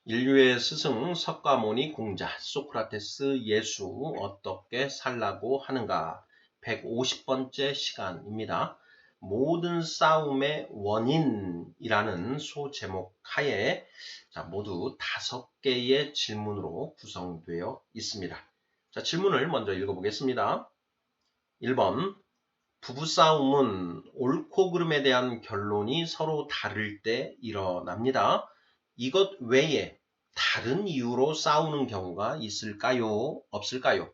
인류의 스승 석가모니 공자 소크라테스 예수 어떻게 살라고 하는가 150번째 시간입니다. 모든 싸움의 원인이라는 소제목 하에 모두 5개의 질문으로 구성되어 있습니다. 질문을 먼저 읽어보겠습니다. 1번 부부싸움은 옳고 그름에 대한 결론이 서로 다를 때 일어납니다. 이것 외에 다른 이유로 싸우는 경우가 있을까요? 없을까요?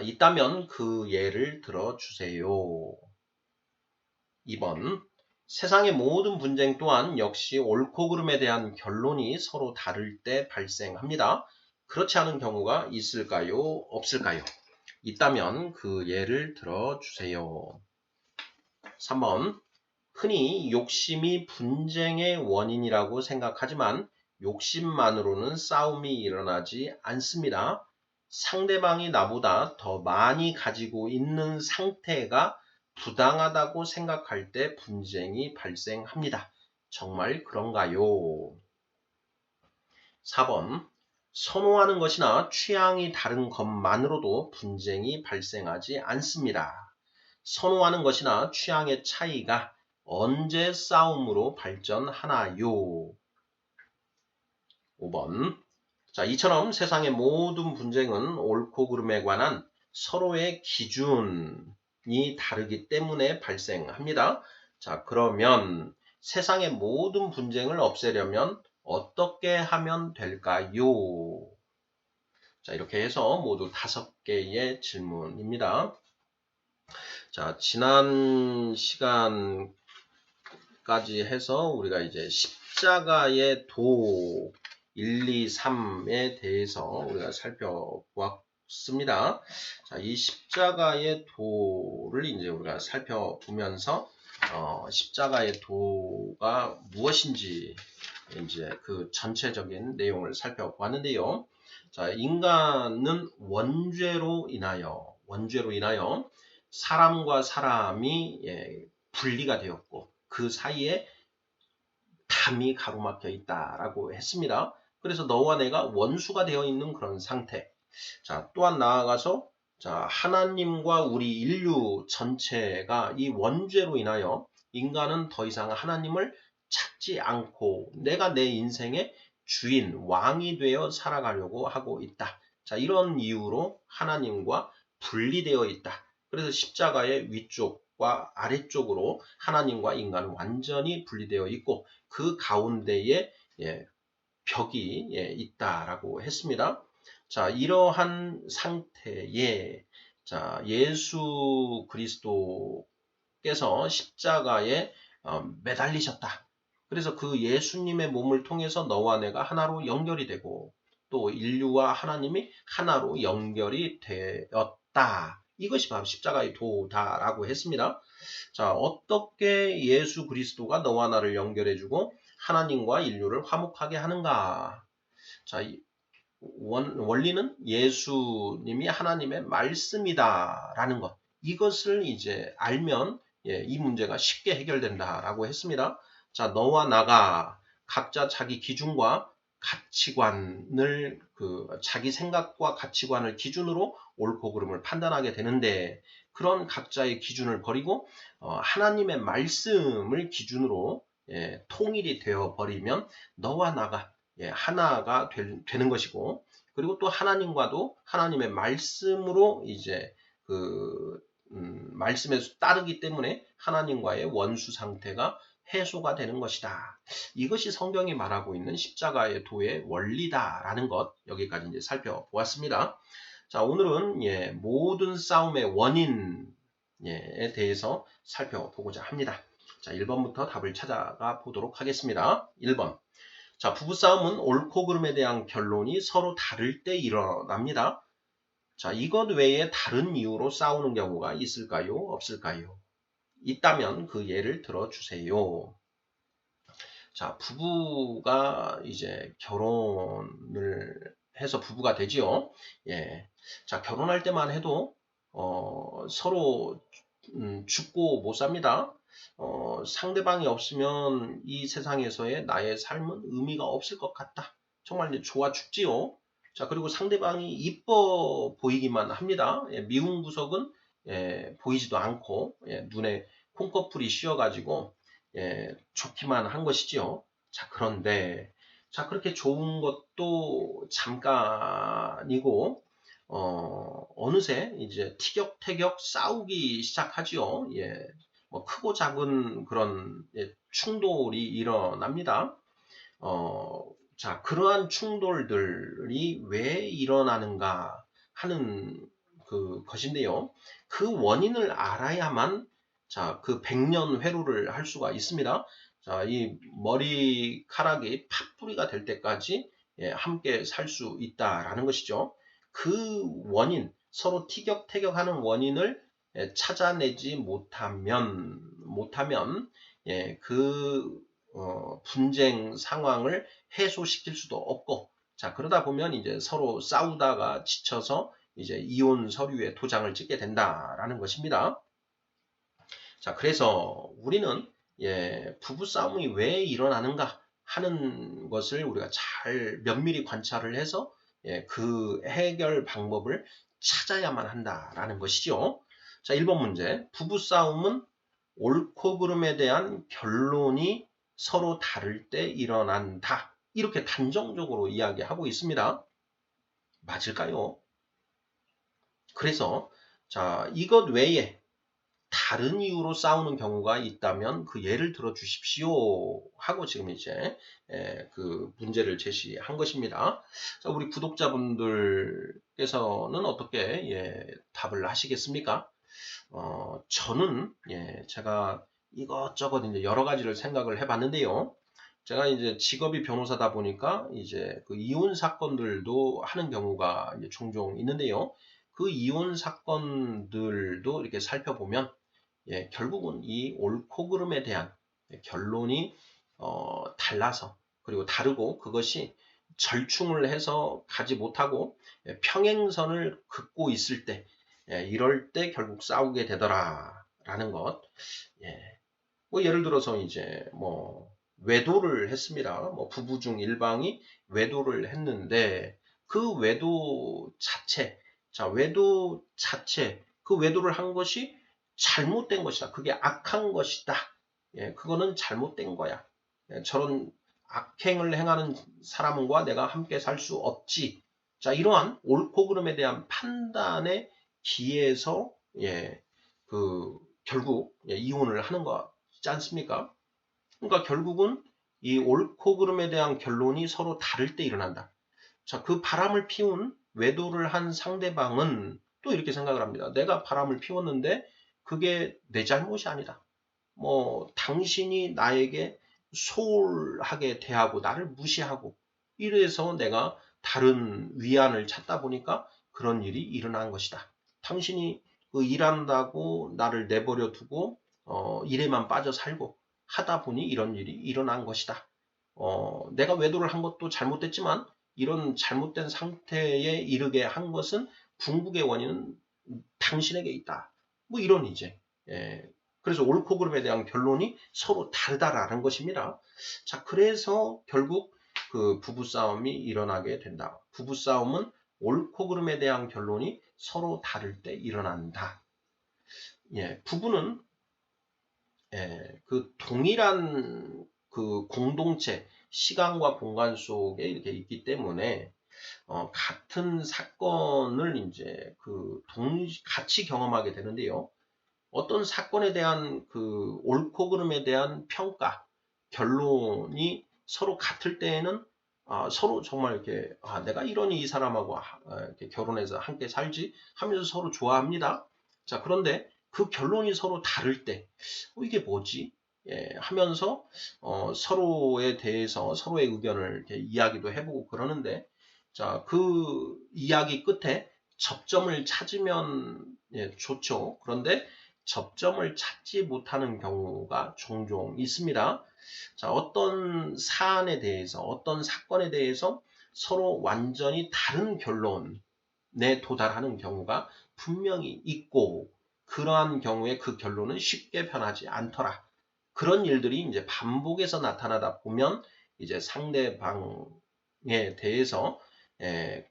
있다면 그 예를 들어주세요. 2번 세상의 모든 분쟁 또한 역시 옳고 그름에 대한 결론이 서로 다를 때 발생합니다. 그렇지 않은 경우가 있을까요? 없을까요? 있다면 그 예를 들어주세요. 3번 흔히 욕심이 분쟁의 원인이라고 생각하지만 욕심만으로는 싸움이 일어나지 않습니다. 상대방이 나보다 더 많이 가지고 있는 상태가 부당하다고 생각할 때 분쟁이 발생합니다. 정말 그런가요? 4번 선호하는 것이나 취향이 다른 것만으로도 분쟁이 발생하지 않습니다. 선호하는 것이나 취향의 차이가 언제 싸움으로 발전하나요? 5번 이처럼 세상의 모든 분쟁은 옳고 그름에 관한 서로의 기준이 다르기 때문에 발생합니다. 그러면 세상의 모든 분쟁을 없애려면 어떻게 하면 될까요? 이렇게 해서 모두 5개의 질문입니다. 지난 시간까지 해서 우리가 이제 십자가의 도 1, 2, 3에 대해서 우리가 살펴보았습니다. 이 십자가의 도를 이제 우리가 살펴보면서 십자가의 도가 무엇인지 이제 그 전체적인 내용을 살펴보았는데요. 인간은 원죄로 인하여 사람과 사람이 분리가 되었고 그 사이에 담이 가로막혀 있다라고 했습니다. 그래서 너와 내가 원수가 되어 있는 그런 상태. 또한 나아가서 하나님과 우리 인류 전체가 이 원죄로 인하여 인간은 더 이상 하나님을 찾지 않고 내가 내 인생의 주인, 왕이 되어 살아가려고 하고 있다. 이런 이유로 하나님과 분리되어 있다. 그래서 십자가의 위쪽과 아래쪽으로 하나님과 인간은 완전히 분리되어 있고 그 가운데에 벽이 있다라고 했습니다. 이러한 상태에 예수 그리스도께서 십자가에 매달리셨다. 그래서 그 예수님의 몸을 통해서 너와 내가 하나로 연결이 되고 또 인류와 하나님이 하나로 연결이 되었다. 이것이 바로 십자가의 도다라고 했습니다. 어떻게 예수 그리스도가 너와 나를 연결해주고 하나님과 인류를 화목하게 하는가? 원리는 예수님이 하나님의 말씀이다라는 것. 이것을 이제 알면 이 문제가 쉽게 해결된다라고 했습니다. 너와 나가 각자 자기 기준과 가치관을 자기 생각과 가치관을 기준으로 옳고 그름을 판단하게 되는데 그런 각자의 기준을 버리고 하나님의 말씀을 기준으로 통일이 되어 버리면 너와 나가 하나가 되는 것이고 그리고 또 하나님과도 하나님의 말씀으로 이제 말씀에 따르기 때문에 하나님과의 원수 상태가 해소가 되는 것이다. 이것이 성경이 말하고 있는 십자가의 도의 원리다라는 것 여기까지 이제 살펴보았습니다. 오늘은 모든 싸움의 원인에 대해서 살펴보고자 합니다. 1번부터 답을 찾아가 보도록 하겠습니다. 1번. 부부싸움은 옳고 그름에 대한 결론이 서로 다를 때 일어납니다. 이것 외에 다른 이유로 싸우는 경우가 있을까요? 없을까요? 있다면 그 예를 들어주세요. 부부가 이제 결혼을 해서 부부가 되지요. 결혼할 때만 해도 서로 죽고 못 삽니다. 상대방이 없으면 이 세상에서의 나의 삶은 의미가 없을 것 같다. 정말 이제 좋아 죽지요. 자, 그리고 상대방이 이뻐 보이기만 합니다. 예, 미운 구석은 보이지도 않고 눈에 콩꺼풀이 씌어가지고 좋기만 한 것이지요. 자, 그런데 자, 그렇게 좋은 것도 잠깐이고 어느새 이제 티격태격 싸우기 시작하지요. 예, 뭐 크고 작은 그런 충돌이 일어납니다. 자, 그러한 충돌들이 왜 일어나는가 하는 것인데요. 그 원인을 알아야만 자, 그 백년회로를 할 수가 있습니다. 자, 이 머리카락이 팥뿌리가 될 때까지 함께 살 수 있다라는 것이죠. 그 원인, 서로 티격태격하는 원인을 찾아내지 못하면 그 분쟁 상황을 해소시킬 수도 없고, 자, 그러다 보면 이제 서로 싸우다가 지쳐서 이제 이혼 서류에 도장을 찍게 된다라는 것입니다. 자, 그래서 우리는 부부싸움이 왜 일어나는가 하는 것을 우리가 잘 면밀히 관찰을 해서 그 해결 방법을 찾아야만 한다라는 것이죠. 자, 1번 문제. 부부싸움은 옳고 그름에 대한 결론이 서로 다를 때 일어난다. 이렇게 단정적으로 이야기하고 있습니다. 맞을까요? 그래서 자, 이것 외에 다른 이유로 싸우는 경우가 있다면 그 예를 들어 주십시오 하고 지금 이제 그 문제를 제시한 것입니다. 자, 우리 구독자분들께서는 어떻게 답을 하시겠습니까? 저는 제가 이것저것 이제 여러 가지를 생각을 해봤는데요. 제가 이제 직업이 변호사다 보니까 이제 그 이혼 사건들도 하는 경우가 이제 종종 있는데요. 그 이혼 사건들도 이렇게 살펴보면 결국은 이 옳고 그름에 대한 결론이 달라서 그리고 다르고 그것이 절충을 해서 가지 못하고 평행선을 긋고 있을 때 이럴 때 결국 싸우게 되더라라는 것. 뭐 예를 들어서 이제 뭐 외도를 했습니다. 뭐 부부 중 일방이 외도를 했는데 그 외도 자체, 자, 외도 자체, 그 외도를 한 것이 잘못된 것이다. 그게 악한 것이다. 그거는 잘못된 거야. 저런 악행을 행하는 사람과 내가 함께 살 수 없지. 자, 이러한 옳고 그름에 대한 판단에 기해서 결국 이혼을 하는 거지 않습니까? 그러니까 결국은 이 옳고 그름에 대한 결론이 서로 다를 때 일어난다. 자, 그 바람을 피운 외도를 한 상대방은 또 이렇게 생각을 합니다. 내가 바람을 피웠는데 그게 내 잘못이 아니다. 뭐 당신이 나에게 소홀하게 대하고 나를 무시하고 이래서 내가 다른 위안을 찾다 보니까 그런 일이 일어난 것이다. 당신이 그 일한다고 나를 내버려 두고 일에만 빠져 살고 하다 보니 이런 일이 일어난 것이다. 내가 외도를 한 것도 잘못됐지만 이런 잘못된 상태에 이르게 한 것은 궁극의 원인은 당신에게 있다. 뭐 이런 이제 그래서 옳고 그름에 대한 결론이 서로 다르다라는 것입니다. 자, 그래서 결국 그 부부싸움이 일어나게 된다. 부부싸움은 옳고 그름에 대한 결론이 서로 다를 때 일어난다. 부부는 그 동일한 그 공동체, 시간과 공간 속에 이렇게 있기 때문에 같은 사건을 이제 같이 경험하게 되는데요. 어떤 사건에 대한 그 옳고 그름에 대한 평가, 결론이 서로 같을 때에는 서로 정말 이렇게 내가 이러니 이 사람하고 이렇게 결혼해서 함께 살지 하면서 서로 좋아합니다. 자, 그런데 그 결론이 서로 다를 때 이게 뭐지? 하면서 서로에 대해서 서로의 의견을 이렇게 이야기도 해보고 그러는데 자, 그 이야기 끝에 접점을 찾으면 좋죠. 그런데 접점을 찾지 못하는 경우가 종종 있습니다. 자, 어떤 사안에 대해서, 어떤 사건에 대해서 서로 완전히 다른 결론에 도달하는 경우가 분명히 있고, 그러한 경우에 그 결론은 쉽게 변하지 않더라. 그런 일들이 이제 반복해서 나타나다 보면 이제 상대방 대해서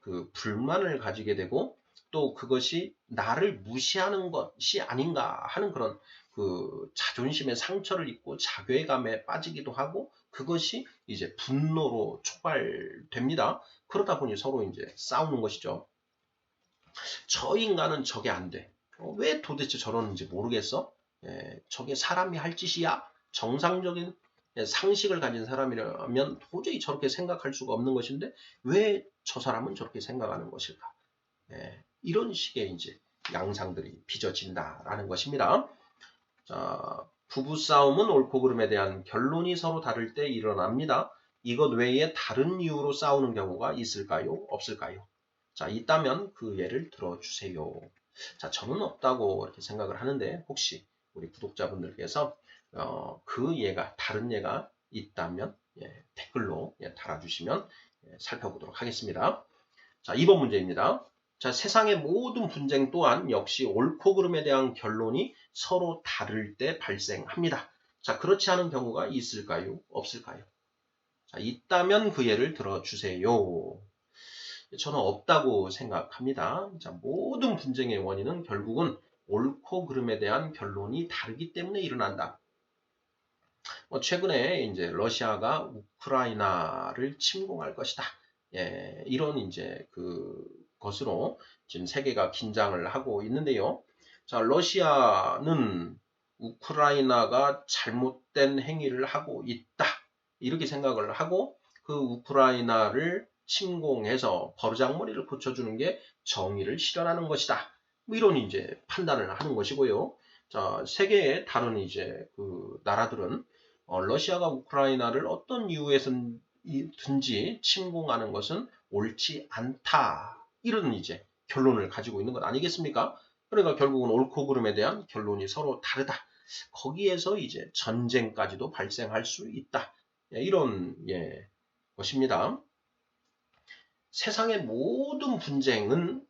그 불만을 가지게 되고 또 그것이 나를 무시하는 것이 아닌가 하는 그런 그 자존심의 상처를 입고 자괴감에 빠지기도 하고 그것이 이제 분노로 촉발됩니다. 그러다 보니 서로 이제 싸우는 것이죠. 저 인간은 저게 안 돼. 왜 도대체 저러는지 모르겠어? 저게 사람이 할 짓이야? 정상적인 상식을 가진 사람이라면 도저히 저렇게 생각할 수가 없는 것인데 왜 저 사람은 저렇게 생각하는 것일까? 이런 식의 이제 양상들이 빚어진다라는 것입니다. 자, 부부싸움은 옳고 그름에 대한 결론이 서로 다를 때 일어납니다. 이것 외에 다른 이유로 싸우는 경우가 있을까요? 없을까요? 자, 있다면 그 예를 들어주세요. 자, 저는 없다고 이렇게 생각을 하는데 혹시 우리 구독자분들께서 그 예가 다른 예가 있다면 댓글로 달아주시면 살펴보도록 하겠습니다. 자, 2번 문제입니다. 자, 세상의 모든 분쟁 또한 역시 옳고 그름에 대한 결론이 서로 다를 때 발생합니다. 자, 그렇지 않은 경우가 있을까요? 없을까요? 자, 있다면 그 예를 들어주세요. 저는 없다고 생각합니다. 자, 모든 분쟁의 원인은 결국은 옳고 그름에 대한 결론이 다르기 때문에 일어난다. 최근에 이제 러시아가 우크라이나를 침공할 것이다. 이런 이제 것으로 지금 세계가 긴장을 하고 있는데요. 자, 러시아는 우크라이나가 잘못된 행위를 하고 있다. 이렇게 생각을 하고 그 우크라이나를 침공해서 버르장머리를 고쳐주는 게 정의를 실현하는 것이다. 뭐 이런 이제 판단을 하는 것이고요. 자, 세계의 다른 이제 그 나라들은 러시아가 우크라이나를 어떤 이유에서든지 침공하는 것은 옳지 않다. 이런 이제 결론을 가지고 있는 것 아니겠습니까? 그러니까 결국은 옳고 그름에 대한 결론이 서로 다르다. 거기에서 이제 전쟁까지도 발생할 수 있다. 이런 것입니다. 세상의 모든 분쟁은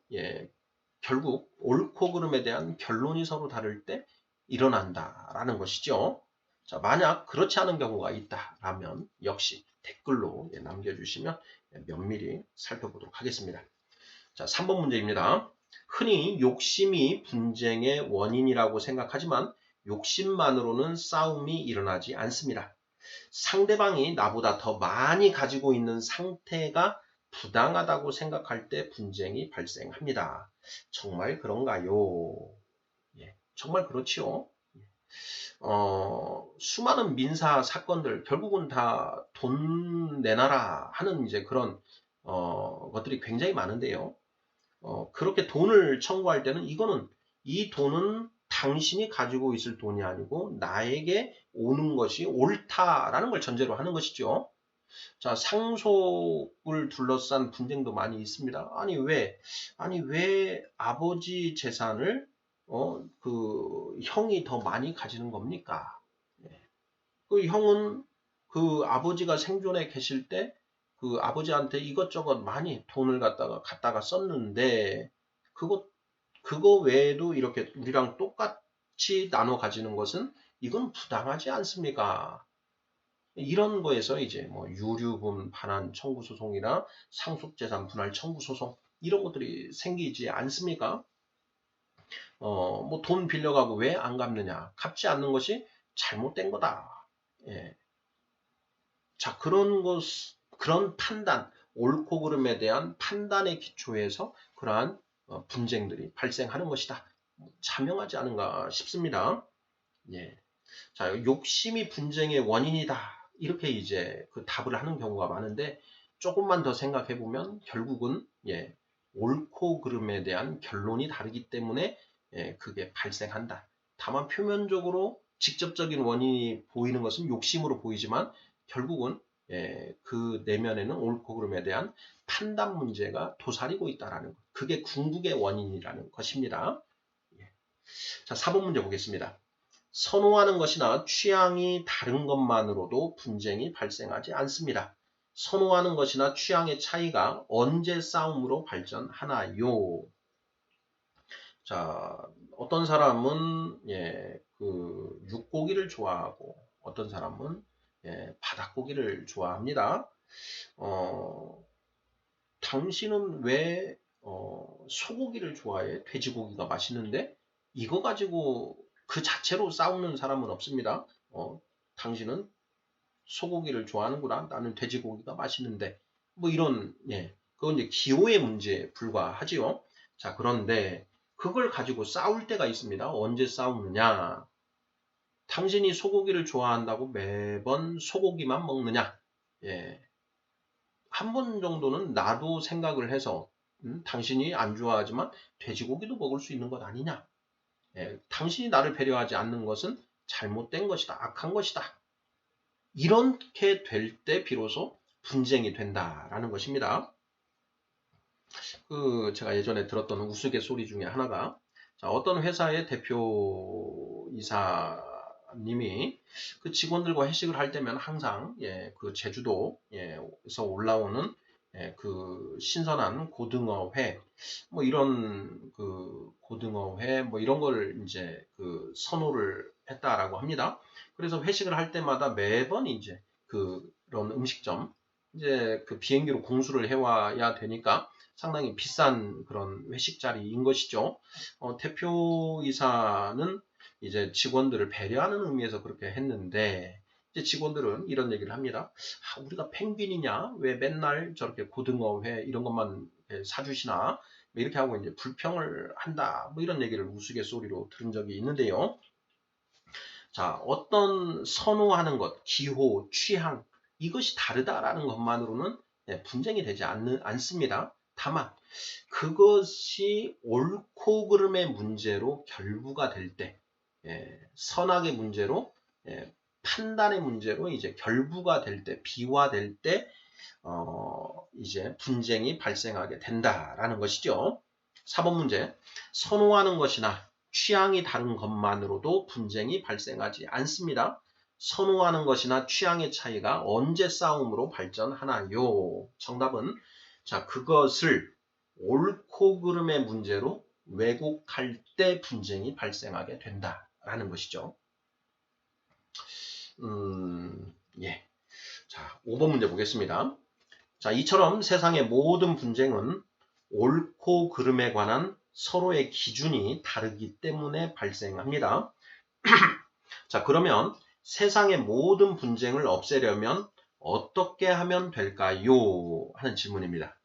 결국 옳고 그름에 대한 결론이 서로 다를 때 일어난다라는 것이죠. 자, 만약 그렇지 않은 경우가 있다라면 역시 댓글로 남겨주시면 면밀히 살펴보도록 하겠습니다. 자, 3번 문제입니다. 흔히 욕심이 분쟁의 원인이라고 생각하지만 욕심만으로는 싸움이 일어나지 않습니다. 상대방이 나보다 더 많이 가지고 있는 상태가 부당하다고 생각할 때 분쟁이 발생합니다. 정말 그런가요? 정말 그렇지요. 수많은 민사 사건들 결국은 다 돈 내놔라 하는 이제 그런 것들이 굉장히 많은데요. 그렇게 돈을 청구할 때는 이 돈은 당신이 가지고 있을 돈이 아니고 나에게 오는 것이 옳다라는 걸 전제로 하는 것이죠. 자, 상속을 둘러싼 분쟁도 많이 있습니다. 아니, 왜 아버지 재산을, 형이 더 많이 가지는 겁니까? 그 형은 그 아버지가 생존해 계실 때 그 아버지한테 이것저것 많이 돈을 갖다가 썼는데, 그거 외에도 이렇게 우리랑 똑같이 나눠 가지는 것은 이건 부당하지 않습니까? 이런 거에서 이제 뭐 유류분 반환 청구 소송이나 상속재산 분할 청구 소송 이런 것들이 생기지 않습니까? 뭐 돈 빌려가고 왜 안 갚느냐? 갚지 않는 것이 잘못된 거다. 자, 그런 판단, 옳고 그름에 대한 판단의 기초에서 그러한 분쟁들이 발생하는 것이다. 자명하지 않은가 싶습니다. 자, 욕심이 분쟁의 원인이다. 이렇게 이제 그 답을 하는 경우가 많은데 조금만 더 생각해 보면 결국은 옳고 그름에 대한 결론이 다르기 때문에 그게 발생한다. 다만 표면적으로 직접적인 원인이 보이는 것은 욕심으로 보이지만 결국은 그 내면에는 옳고 그름에 대한 판단 문제가 도사리고 있다라는 것. 그게 궁극의 원인이라는 것입니다. 자, 4번 문제 보겠습니다. 선호하는 것이나 취향이 다른 것만으로도 분쟁이 발생하지 않습니다. 선호하는 것이나 취향의 차이가 언제 싸움으로 발전하나요? 자, 어떤 사람은 육고기를 좋아하고 어떤 사람은 바닥고기를 좋아합니다. 당신은 왜 소고기를 좋아해? 돼지고기가 맛있는데 이거 가지고 그 자체로 싸우는 사람은 없습니다. 당신은 소고기를 좋아하는구나. 나는 돼지고기가 맛있는데 뭐 이런 그건 이제 기호의 문제에 불과하지요. 자, 그런데 그걸 가지고 싸울 때가 있습니다. 언제 싸우느냐? 당신이 소고기를 좋아한다고 매번 소고기만 먹느냐? 예. 한 번 정도는 나도 생각을 해서 당신이 안 좋아하지만 돼지고기도 먹을 수 있는 것 아니냐? 예. 당신이 나를 배려하지 않는 것은 잘못된 것이다. 악한 것이다. 이렇게 될 때 비로소 분쟁이 된다라는 것입니다. 제가 예전에 들었던 우스갯소리 중에 하나가, 자, 어떤 회사의 대표이사님이 그 직원들과 회식을 할 때면 항상 그 제주도에서 올라오는 그 신선한 고등어회, 뭐 이런 그 고등어회 뭐 이런 걸 이제 그 선호를 했다라고 합니다. 그래서 회식을 할 때마다 매번 이제 그런 음식점 이제 그 비행기로 공수를 해와야 되니까 상당히 비싼 그런 회식 자리인 것이죠. 대표이사는 이제 직원들을 배려하는 의미에서 그렇게 했는데, 이제 직원들은 이런 얘기를 합니다. 우리가 펭귄이냐? 왜 맨날 저렇게 고등어회 이런 것만 사주시나? 이렇게 하고 이제 불평을 한다. 뭐 이런 얘기를 우스갯소리로 들은 적이 있는데요. 자, 어떤 선호하는 것, 기호, 취향, 이것이 다르다라는 것만으로는 분쟁이 되지 않습니다. 다만 그것이 옳고 그름의 문제로 결부가 될 때, 선악의 문제로, 판단의 문제로 이제 결부가 될 때, 비화될 때, 이제 분쟁이 발생하게 된다라는 것이죠. 4번 문제, 선호하는 것이나 취향이 다른 것만으로도 분쟁이 발생하지 않습니다. 선호하는 것이나 취향의 차이가 언제 싸움으로 발전하나요? 정답은 자, 그것을 옳고 그름의 문제로 왜곡할 때 분쟁이 발생하게 된다라는 것이죠. 예. 자, 5번 문제 보겠습니다. 자, 이처럼 세상의 모든 분쟁은 옳고 그름에 관한 서로의 기준이 다르기 때문에 발생합니다. 자, 그러면 세상의 모든 분쟁을 없애려면 어떻게 하면 될까요? 하는 질문입니다.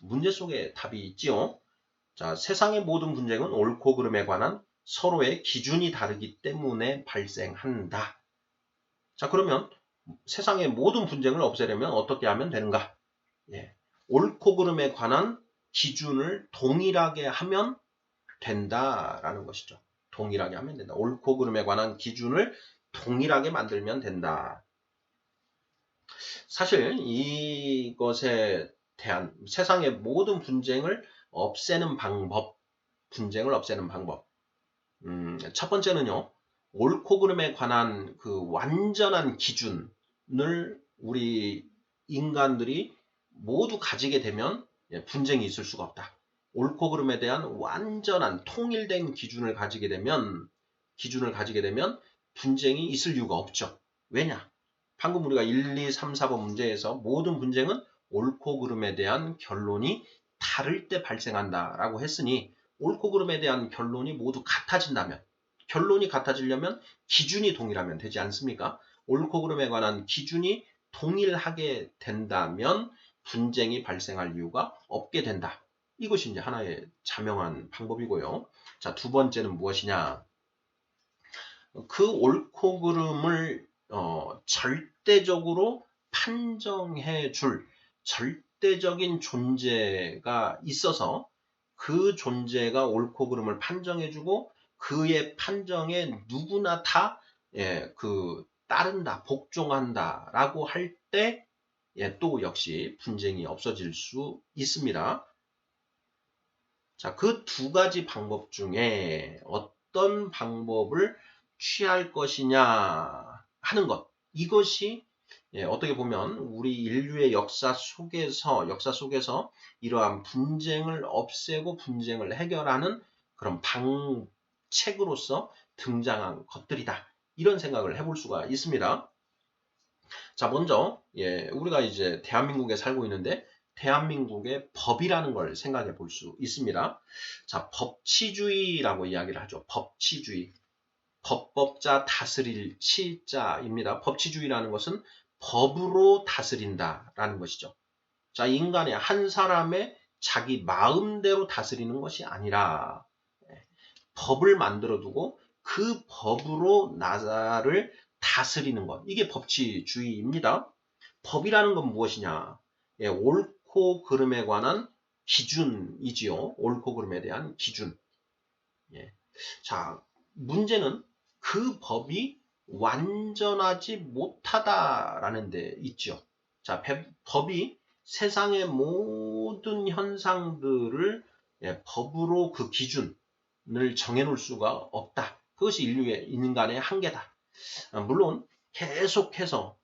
문제 속에 답이 있지요. 자, 세상의 모든 분쟁은 옳고 그름에 관한 서로의 기준이 다르기 때문에 발생한다. 자, 그러면 세상의 모든 분쟁을 없애려면 어떻게 하면 되는가? 옳고 그름에 관한 기준을 동일하게 하면 된다라는 것이죠. 동일하게 하면 된다. 옳고 그름에 관한 기준을 동일하게 만들면 된다. 사실 이것에 대한 세상의 모든 분쟁을 없애는 방법, 첫 번째는요, 옳고 그름에 관한 그 완전한 기준을 우리 인간들이 모두 가지게 되면 분쟁이 있을 수가 없다. 옳고 그름에 대한 완전한 통일된 기준을 가지게 되면 분쟁이 있을 이유가 없죠. 왜냐? 방금 우리가 1, 2, 3, 4번 문제에서 모든 분쟁은 옳고 그름에 대한 결론이 다를 때 발생한다라고 했으니 옳고 그름에 대한 결론이 모두 같아진다면, 결론이 같아지려면 기준이 동일하면 되지 않습니까? 옳고 그름에 관한 기준이 동일하게 된다면 분쟁이 발생할 이유가 없게 된다. 이것이 이제 하나의 자명한 방법이고요. 자, 두 번째는 무엇이냐? 그 옳고 그름을 절대적으로 판정해 줄 절대적인 존재가 있어서 그 존재가 옳고 그름을 판정해주고 그의 판정에 누구나 다 따른다, 복종한다라고 할 때 또 역시 분쟁이 없어질 수 있습니다. 자, 그 두 가지 방법 중에 어떤 방법을 취할 것이냐 하는 것, 이것이 어떻게 보면 우리 인류의 역사 속에서 이러한 분쟁을 없애고 분쟁을 해결하는 그런 방책으로서 등장한 것들이다. 이런 생각을 해볼 수가 있습니다. 자, 먼저 우리가 이제 대한민국에 살고 있는데 대한민국의 법이라는 걸 생각해 볼 수 있습니다. 자, 법치주의라고 이야기를 하죠. 법치주의. 법법자 다스릴 치자입니다. 법치주의라는 것은 법으로 다스린다라는 것이죠. 자, 인간의 한 사람의 자기 마음대로 다스리는 것이 아니라 법을 만들어 두고 그 법으로 나라를 다스리는 것. 이게 법치주의입니다. 법이라는 건 무엇이냐? 옳고 그름에 관한 기준이지요. 옳고 그름에 대한 기준. 자, 문제는 그 법이 완전하지 못하다라는 데 있죠. 자, 법이 세상의 모든 현상들을 법으로 그 기준을 정해놓을 수가 없다. 그것이 인간의 한계다. 물론 계속해서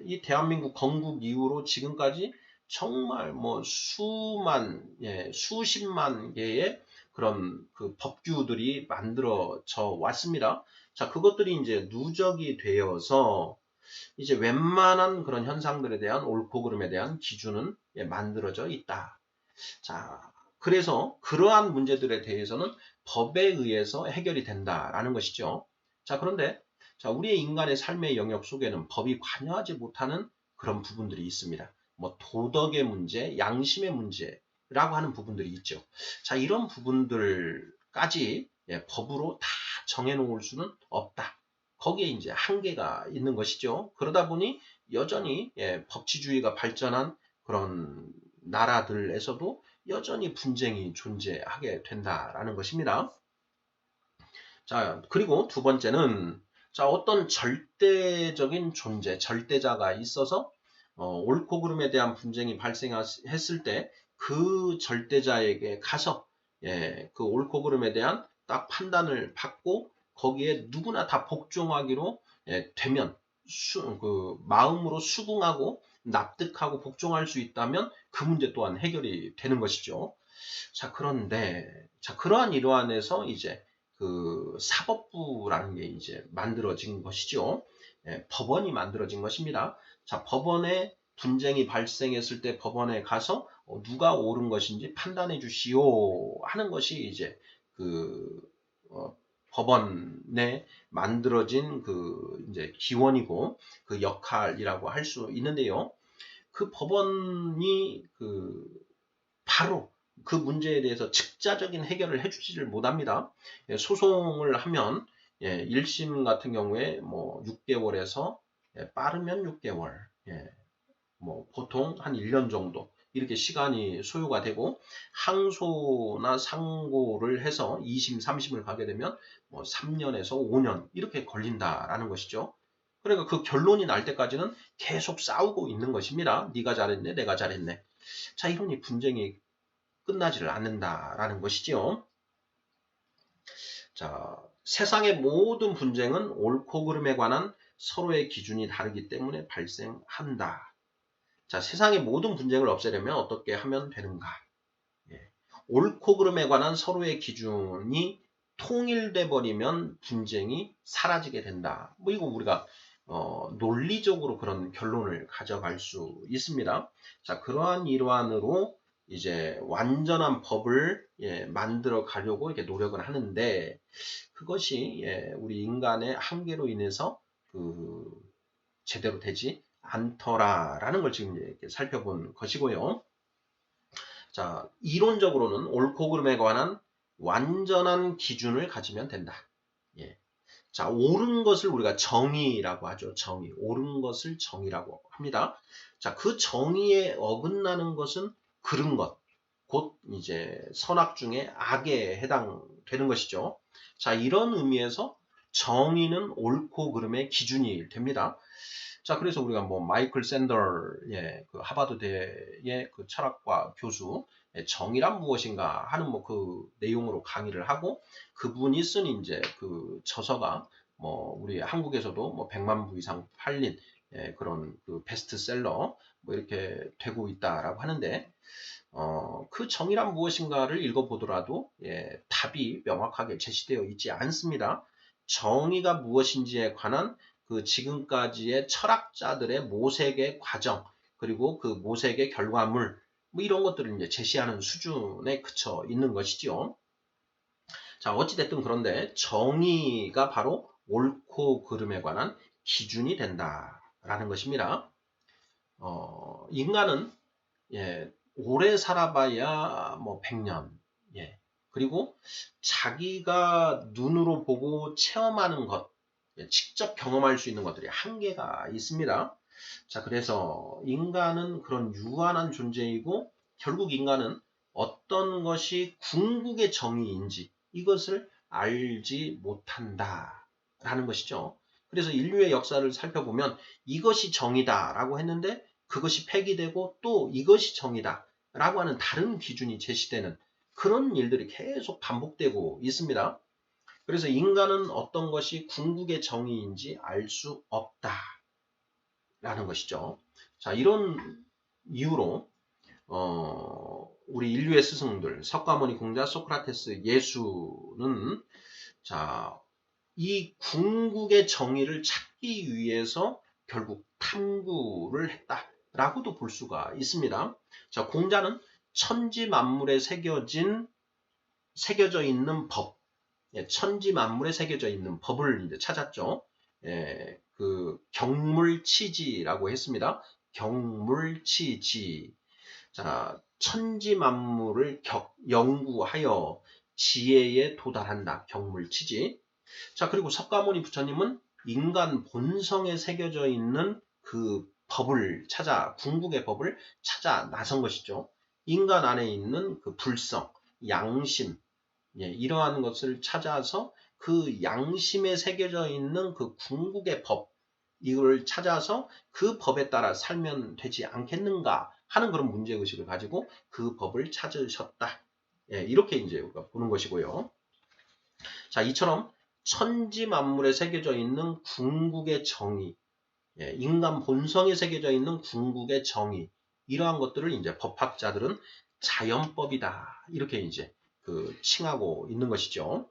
이 대한민국 건국 이후로 지금까지 정말 뭐 수십만 개의 그런 그 법규들이 만들어져 왔습니다. 자, 그것들이 이제 누적이 되어서 이제 웬만한 그런 현상들에 대한 옳고 그름에 대한 기준은 만들어져 있다. 자, 그래서 그러한 문제들에 대해서는 법에 의해서 해결이 된다라는 것이죠. 자, 그런데 자, 우리의 인간의 삶의 영역 속에는 법이 관여하지 못하는 그런 부분들이 있습니다. 뭐 도덕의 문제, 양심의 문제라고 하는 부분들이 있죠. 자, 이런 부분들까지 법으로 다 정해놓을 수는 없다. 거기에 이제 한계가 있는 것이죠. 그러다 보니 여전히 법치주의가 발전한 그런 나라들에서도 여전히 분쟁이 존재하게 된다라는 것입니다. 자, 그리고 두 번째는 자, 어떤 절대적인 존재, 절대자가 있어서 옳고 그름에 대한 분쟁이 발생했을 때 그 절대자에게 가서 그 옳고 그름에 대한 딱 판단을 받고 거기에 누구나 다 복종하기로 되면 그 마음으로 수긍하고 납득하고 복종할 수 있다면 그 문제 또한 해결이 되는 것이죠. 자, 그런데 자, 그러한 일환에서 이제 그 사법부라는 게 이제 만들어진 것이죠. 법원이 만들어진 것입니다. 자, 법원에 분쟁이 발생했을 때 법원에 가서 누가 옳은 것인지 판단해 주시오 하는 것이 이제 그 법원에 만들어진 그 이제 기원이고 그 역할이라고 할 수 있는데요. 그 법원이 그 바로 그 문제에 대해서 즉자적인 해결을 해주지를 못합니다. 소송을 하면 1심 같은 경우에 뭐 6개월에서 빠르면 6개월, 뭐 보통 한 1년 정도 이렇게 시간이 소요가 되고 항소나 상고를 해서 2심, 3심을 가게 되면 뭐 3년에서 5년 이렇게 걸린다라는 것이죠. 그러니까 그 결론이 날 때까지는 계속 싸우고 있는 것입니다. 네가 잘했네, 내가 잘했네. 자, 이러니 분쟁이 끝나지를 않는다라는 것이지요. 자, 세상의 모든 분쟁은 옳고 그름에 관한 서로의 기준이 다르기 때문에 발생한다. 자, 세상의 모든 분쟁을 없애려면 어떻게 하면 되는가? 옳고 그름에 관한 서로의 기준이 통일돼 버리면 분쟁이 사라지게 된다. 뭐 이거 우리가 논리적으로 그런 결론을 가져갈 수 있습니다. 자, 그러한 일환으로 이제 완전한 법을 만들어 가려고 이렇게 노력을 하는데 그것이 우리 인간의 한계로 인해서 그 제대로 되지 않더라라는 걸 지금 이렇게 살펴본 것이고요. 자, 이론적으로는 옳고 그름에 관한 완전한 기준을 가지면 된다. 자, 옳은 것을 우리가 정의라고 하죠. 정의. 옳은 것을 정의라고 합니다. 자, 그 정의에 어긋나는 것은 그른 것. 곧 이제 선악 중에 악에 해당되는 것이죠. 자, 이런 의미에서 정의는 옳고 그름의 기준이 됩니다. 자, 그래서 우리가 뭐 마이클 샌더, 그 하버드대의 그 철학과 교수, 정의란 무엇인가 하는 뭐 그 내용으로 강의를 하고 그분이 쓴 이제 그 저서가 뭐 우리 한국에서도 뭐 100만 부 이상 팔린 그런 그 베스트셀러 뭐 이렇게 되고 있다라고 하는데 그 정의란 무엇인가를 읽어보더라도 답이 명확하게 제시되어 있지 않습니다. 정의가 무엇인지에 관한 그 지금까지의 철학자들의 모색의 과정 그리고 그 모색의 결과물 뭐 이런 것들을 이제 제시하는 수준에 그쳐 있는 것이죠. 자, 어찌됐든 그런데 정의가 바로 옳고 그름에 관한 기준이 된다라는 것입니다. 인간은 오래 살아봐야 뭐 100년, 그리고 자기가 눈으로 보고 체험하는 것, 직접 경험할 수 있는 것들이 한계가 있습니다. 자, 그래서 인간은 그런 유한한 존재이고 결국 인간은 어떤 것이 궁극의 정의인지 이것을 알지 못한다라는 것이죠. 그래서 인류의 역사를 살펴보면 이것이 정의다라고 했는데 그것이 폐기되고 또 이것이 정의다라고 하는 다른 기준이 제시되는 그런 일들이 계속 반복되고 있습니다. 그래서 인간은 어떤 것이 궁극의 정의인지 알 수 없다라는 것이죠. 자, 이런 이유로 우리 인류의 스승들 석가모니, 공자, 소크라테스, 예수는 자, 이 궁극의 정의를 찾기 위해서 결국 탐구를 했다라고도 볼 수가 있습니다. 자, 공자는 천지 만물에 새겨져 있는 법, 천지 만물에 새겨져 있는 법을 이제 찾았죠. 그 경물치지라고 했습니다. 경물치지. 자, 천지 만물을 연구하여 지혜에 도달한다. 경물치지. 자, 그리고 석가모니 부처님은 인간 본성에 새겨져 있는 그 법을 찾아, 궁극의 법을 찾아 나선 것이죠. 인간 안에 있는 그 불성, 양심, 이러한 것을 찾아서 그 양심에 새겨져 있는 그 궁극의 법, 이걸 찾아서 그 법에 따라 살면 되지 않겠는가 하는 그런 문제의식을 가지고 그 법을 찾으셨다. 이렇게 이제 우리가 보는 것이고요. 자, 이처럼 천지 만물에 새겨져 있는 궁극의 정의, 인간 본성에 새겨져 있는 궁극의 정의, 이러한 것들을 이제 법학자들은 자연법이다. 이렇게 이제 칭하고 있는 것이죠.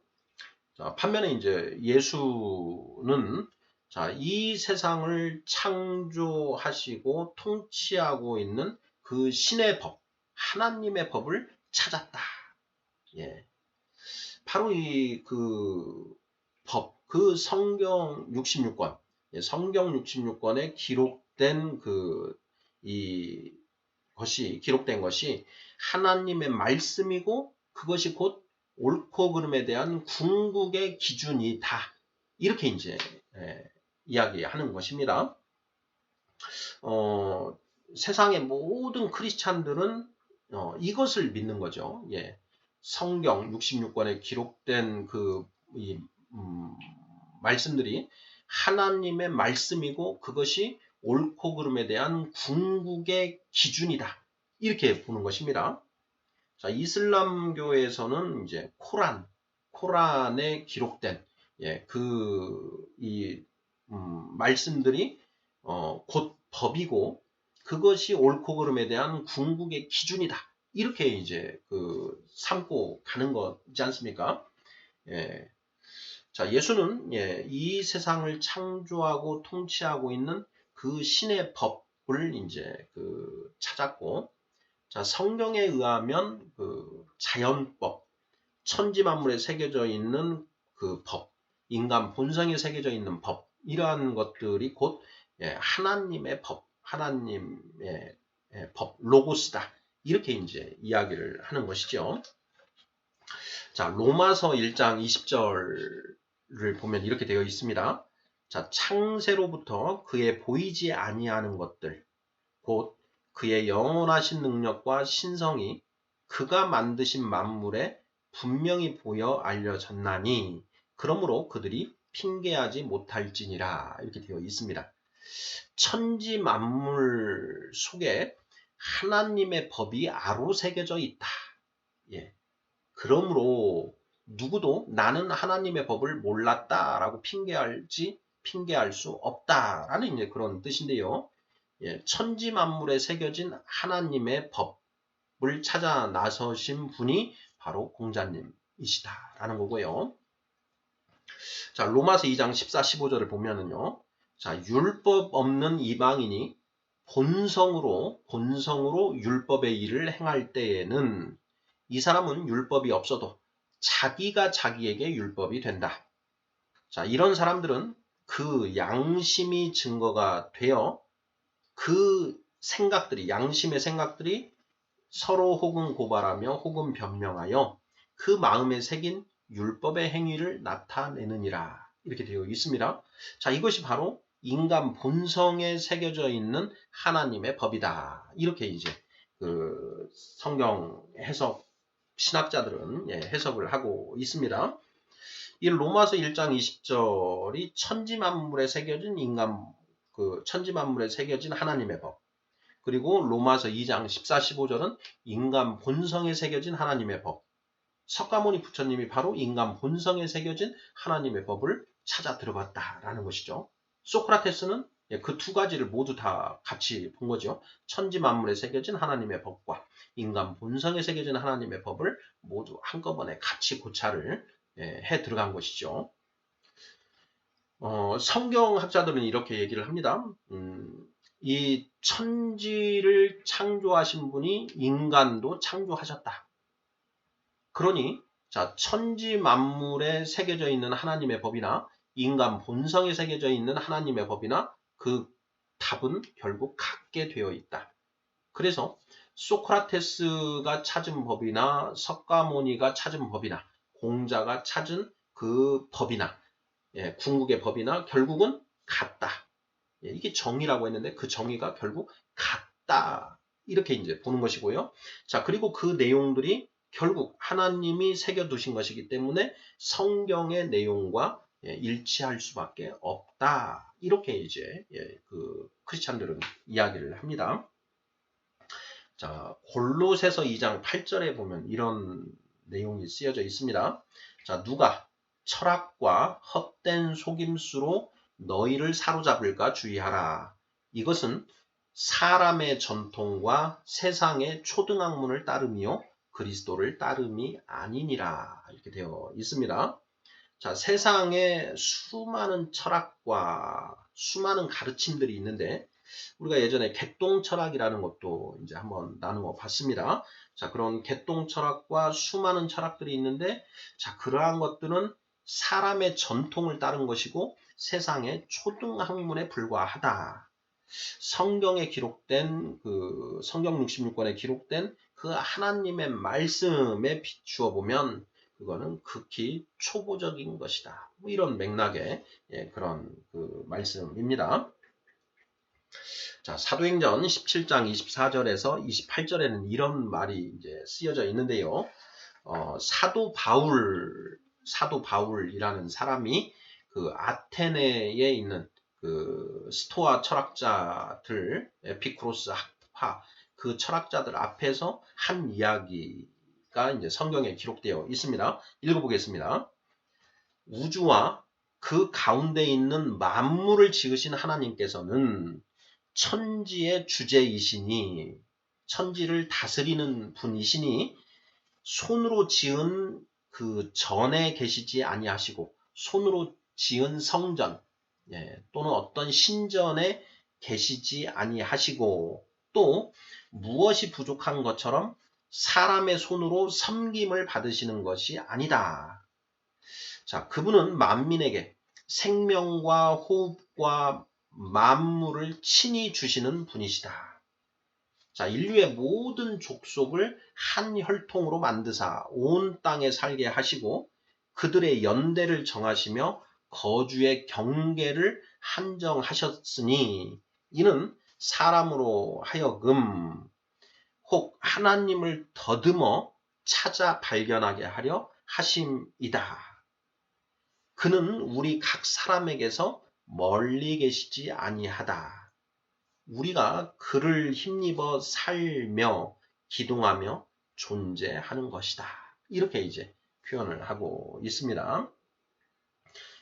자, 반면에 이제 예수는 자, 이 세상을 창조하시고 통치하고 있는 그 신의 법, 하나님의 법을 찾았다. 바로 이 법, 그 성경 66권, 성경 66권에 기록된 기록된 것이 하나님의 말씀이고 그것이 곧 옳고 그름에 대한 궁극의 기준이다. 이렇게 이제 이야기하는 것입니다. 세상의 모든 크리스찬들은 이것을 믿는 거죠. 성경 66권에 기록된 말씀들이 하나님의 말씀이고 그것이 옳고 그름에 대한 궁극의 기준이다. 이렇게 보는 것입니다. 자, 이슬람교에서는 이제 코란에 기록된 말씀들이 곧 법이고 그것이 옳고 그름에 대한 궁극의 기준이다. 이렇게 이제 삼고 가는 거지 않습니까? 자, 예수는 이 세상을 창조하고 통치하고 있는 그 신의 법을 이제 찾았고, 자, 성경에 의하면 자연법, 천지 만물에 새겨져 있는 그 법, 인간 본성에 새겨져 있는 법, 이러한 것들이 곧 하나님의 법, 하나님의 법, 로고스다. 이렇게 이제 이야기를 하는 것이죠. 자, 로마서 1장 20절을 보면 이렇게 되어 있습니다. 자, 창세로부터 그의 보이지 아니하는 것들, 곧 그의 영원하신 능력과 신성이 그가 만드신 만물에 분명히 보여 알려졌나니 그러므로 그들이 핑계하지 못할지니라 이렇게 되어 있습니다. 천지 만물 속에 하나님의 법이 아로 새겨져 있다. 그러므로 누구도 나는 하나님의 법을 몰랐다라고 핑계할 수 없다라는 이제 그런 뜻인데요. 천지 만물에 새겨진 하나님의 법을 찾아 나서신 분이 바로 공자님이시다라는 거고요. 자, 로마서 2장 14, 15절을 보면은요. 자, 율법 없는 이방인이 본성으로 율법의 일을 행할 때에는 이 사람은 율법이 없어도 자기가 자기에게 율법이 된다. 자, 이런 사람들은 그 양심이 증거가 되어 그 생각들이, 양심의 생각들이 서로 혹은 고발하며 혹은 변명하여 그 마음에 새긴 율법의 행위를 나타내느니라. 이렇게 되어 있습니다. 자, 이것이 바로 인간 본성에 새겨져 있는 하나님의 법이다. 이렇게 이제 그 성경 해석 신학자들은 해석을 하고 있습니다. 이 로마서 1장 20절이 천지만물에 새겨진 천지만물에 새겨진 하나님의 법. 그리고 로마서 2장 14, 15절은 인간 본성에 새겨진 하나님의 법. 석가모니 부처님이 바로 인간 본성에 새겨진 하나님의 법을 찾아 들어갔다라는 것이죠. 소크라테스는 그 두 가지를 모두 다 같이 본 거죠. 천지만물에 새겨진 하나님의 법과 인간 본성에 새겨진 하나님의 법을 모두 한꺼번에 같이 고찰을 해 들어간 것이죠. 성경학자들은 이렇게 얘기를 합니다. 이 천지를 창조하신 분이 인간도 창조하셨다. 그러니 자, 천지 만물에 새겨져 있는 하나님의 법이나 인간 본성에 새겨져 있는 하나님의 법이나 그 답은 결국 같게 되어 있다. 그래서 소크라테스가 찾은 법이나 석가모니가 찾은 법이나 공자가 찾은 그 법이나 궁극의 법이나 결국은 같다. 이게 정의라고 했는데 그 정의가 결국 같다. 이렇게 이제 보는 것이고요. 자, 그리고 그 내용들이 결국 하나님이 새겨두신 것이기 때문에 성경의 내용과 일치할 수밖에 없다. 이렇게 이제 그 크리스찬들은 이야기를 합니다. 자, 골로새서 2장 8절에 보면 이런 내용이 쓰여져 있습니다. 자, 누가 철학과 헛된 속임수로 너희를 사로잡을까 주의하라. 이것은 사람의 전통과 세상의 초등학문을 따름이요 그리스도를 따름이 아니니라. 이렇게 되어 있습니다. 자, 세상에 수많은 철학과 수많은 가르침들이 있는데 우리가 예전에 개똥 철학이라는 것도 이제 한번 나누어 봤습니다. 자, 그런 개똥 철학과 수많은 철학들이 있는데 자, 그러한 것들은 사람의 전통을 따른 것이고 세상의 초등학문에 불과하다. 성경에 기록된 성경 66권에 기록된 그 하나님의 말씀에 비추어 보면 그거는 극히 초보적인 것이다. 뭐 이런 맥락의 그런 말씀입니다. 자, 사도행전 17장 24절에서 28절에는 이런 말이 이제 쓰여져 있는데요. 사도 바울이라는 사람이 그 아테네에 있는 그 스토아 철학자들, 에피쿠로스 학파, 그 철학자들 앞에서 한 이야기가 이제 성경에 기록되어 있습니다. 읽어보겠습니다. 우주와 그 가운데 있는 만물을 지으신 하나님께서는 천지의 주제이시니, 천지를 다스리는 분이시니, 손으로 지은 그 전에 계시지 아니하시고, 손으로 지은 성전, 또는 어떤 신전에 계시지 아니하시고, 또 무엇이 부족한 것처럼 사람의 손으로 섬김을 받으시는 것이 아니다. 자, 그분은 만민에게 생명과 호흡과 만물을 친히 주시는 분이시다. 자, 인류의 모든 족속을 한 혈통으로 만드사 온 땅에 살게 하시고 그들의 연대를 정하시며 거주의 경계를 한정하셨으니 이는 사람으로 하여금 혹 하나님을 더듬어 찾아 발견하게 하려 하심이다. 그는 우리 각 사람에게서 멀리 계시지 아니하다. 우리가 그를 힘입어 살며 기동하며 존재하는 것이다. 이렇게 이제 표현을 하고 있습니다.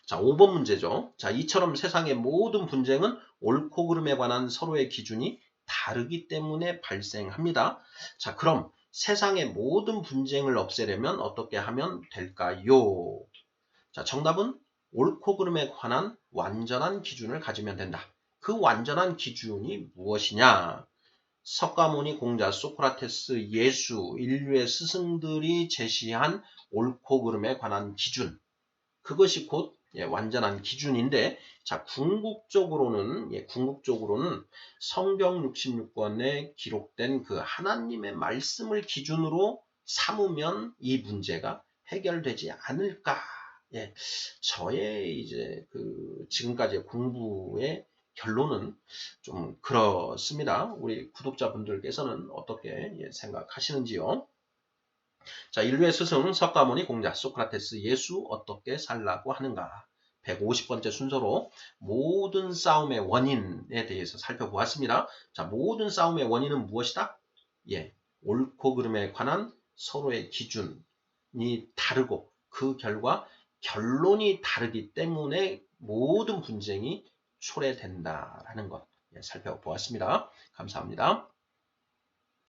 자, 5번 문제죠. 자, 이처럼 세상의 모든 분쟁은 옳고 그름에 관한 서로의 기준이 다르기 때문에 발생합니다. 자, 그럼 세상의 모든 분쟁을 없애려면 어떻게 하면 될까요? 자, 정답은 옳고 그름에 관한 완전한 기준을 가지면 된다. 그 완전한 기준이 무엇이냐? 석가모니, 공자, 소크라테스, 예수, 인류의 스승들이 제시한 옳고 그름에 관한 기준. 그것이 곧 완전한 기준인데, 자, 궁극적으로는 성경 66권에 기록된 그 하나님의 말씀을 기준으로 삼으면 이 문제가 해결되지 않을까. 예, 저의 이제 지금까지의 공부의 결론은 좀 그렇습니다. 우리 구독자분들께서는 어떻게 생각하시는지요? 자, 인류의 스승 석가모니, 공자, 소크라테스, 예수 어떻게 살라고 하는가? 150번째 순서로 모든 싸움의 원인에 대해서 살펴보았습니다. 자, 모든 싸움의 원인은 무엇이다? 예, 옳고 그름에 관한 서로의 기준이 다르고 그 결과 결론이 다르기 때문에 모든 분쟁이 초래된다라는 것 살펴보았습니다. 감사합니다.